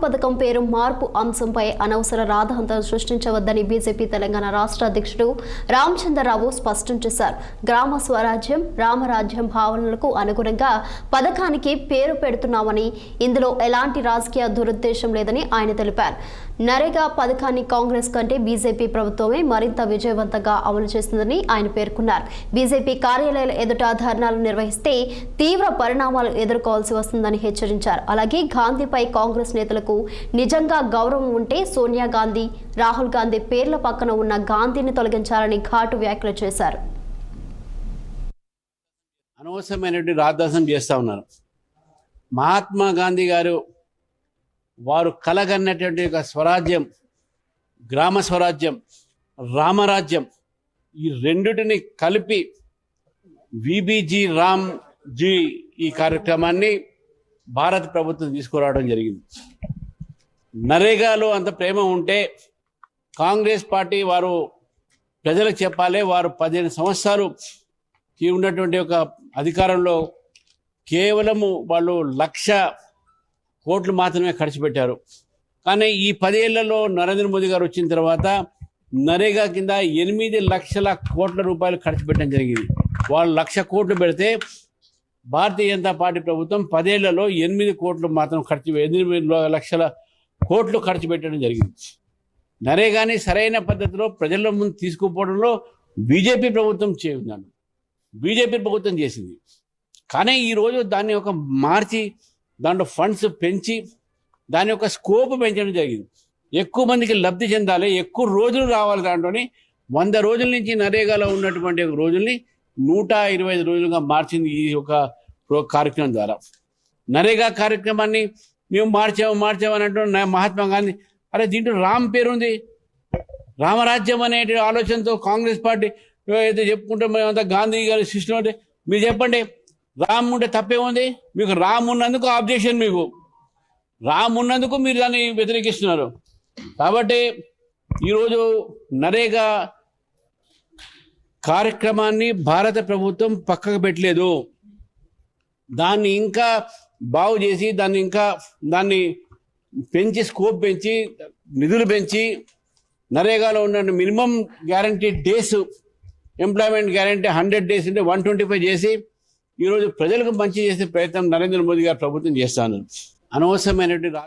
పథకం పేరు మార్పు అంశంపై అనవసర రాద్ధాంతం సృష్టించవద్దని బీజేపీ తెలంగాణ రాష్ట్ర అధ్యక్షుడు రామచంద్రరావు స్పష్టం చేశారు. గ్రామ స్వరాజ్యం, రామరాజ్యం భావనలకు అనుగుణంగా పథకానికి పేరు పెడుతున్నామని, ఇందులో ఎలాంటి రాజకీయ దురుద్దేశం లేదని ఆయన తెలిపారు. నరేగా పథకాన్ని కాంగ్రెస్ కంటే బీజేపీ ప్రభుత్వమే మరింత విజయవంతంగా అమలు చేస్తుందని ఆయన పేర్కొన్నారు. బీజేపీ కార్యాలయాల ఎదుట ధర్నాలు నిర్వహిస్తే తీవ్ర పరిణామాలు ఎదుర్కోవాల్సి వస్తుందని హెచ్చరించారు. అలాగే గాంధీపై కాంగ్రెస్ నేతలకు నిజంగా గౌరవం ఉంటే సోనియా గాంధీ, రాహుల్ గాంధీ పేర్ల పక్కన ఉన్న గాంధీని తొలగించాలని ఘాటు వ్యాఖ్యలు చేశారు. అనవసరమైనటువంటి రాద్ధాంతం చేస్తూ ఉన్నారు. మహాత్మా గాంధీ గారు వారు కలగన్నటువంటి ఒక స్వరాజ్యం, గ్రామ స్వరాజ్యం, రామరాజ్యం, ఈ రెండిటిని కలిపి విబిజీ రామ్జీ ఈ కార్యక్రమాన్ని భారత ప్రభుత్వం తీసుకురావడం జరిగింది. నరేగాలో అంత ప్రేమ ఉంటే కాంగ్రెస్ పార్టీ వారు ప్రజలకు చెప్పాలి, వారు 15 సంవత్సరాలుకి ఉన్నటువంటి ఒక అధికారంలో కేవలము వాళ్ళు 1,00,000 కోట్లు మాత్రమే ఖర్చు పెట్టారు. కానీ ఈ 10 ఏళ్లలో నరేంద్ర మోదీ గారు వచ్చిన తర్వాత నరేగా కింద 8 లక్షల కోట్ల రూపాయలు ఖర్చు పెట్టడం జరిగింది. వాళ్ళు 1,00,000 కోట్లు పెడితే భారతీయ జనతా పార్టీ ప్రభుత్వం 10 ఏళ్లలో 8 కోట్లు మాత్రం 8 లక్షల కోట్లు ఖర్చు పెట్టడం జరిగింది. నరేగాని సరైన పద్ధతిలో ప్రజల ముందు తీసుకుపోవడంలో బీజేపీ ప్రభుత్వం చేసింది. కానీ ఈరోజు దాన్ని ఒక మార్చి దాంట్లో ఫండ్స్ పెంచి దాని యొక్క స్కోప్ పెంచడం జరిగింది. ఎక్కువ మందికి లబ్ధి చెందాలి, ఎక్కువ రోజులు రావాలి. దాంట్లోని 100 రోజుల నుంచి నరేగాలో ఉన్నటువంటి రోజుల్ని 125 రోజులుగా మార్చింది ఈ యొక్క కార్యక్రమం ద్వారా. నరేగా కార్యక్రమాన్ని మేము మార్చామని అంటున్న మహాత్మా గాంధీ, అరే దీంట్లో రామ్ పేరు ఉంది, రామరాజ్యం అనే ఆలోచనతో కాంగ్రెస్ పార్టీ ఏదైతే చెప్పుకుంటే మేమంతా గాంధీ గారి సిస్టమ్ అంటే మీరు చెప్పండి, రామ్ ఉంటే తప్పే ఉంది? మీకు రామ్ ఉన్నందుకు ఆబ్జెక్షన్, మీకు రామ్ ఉన్నందుకు మీరు దాన్ని వ్యతిరేకిస్తున్నారు. కాబట్టి ఈరోజు నరేగా కార్యక్రమాన్ని భారత ప్రభుత్వం పక్కకు పెట్టలేదు. దాన్ని ఇంకా బాగు చేసి దాన్ని పెంచి స్కోప్ పెంచి నిధులు పెంచి నరేగాలో ఉన్న minimum guarantee days, employment guarantee 100 days అంటే 125 చేసి ఈరోజు ప్రజలకు మంచి చేసే ప్రయత్నం నరేంద్ర మోదీ గారు ప్రభుత్వం చేస్తాను. అనవసరమైనటువంటి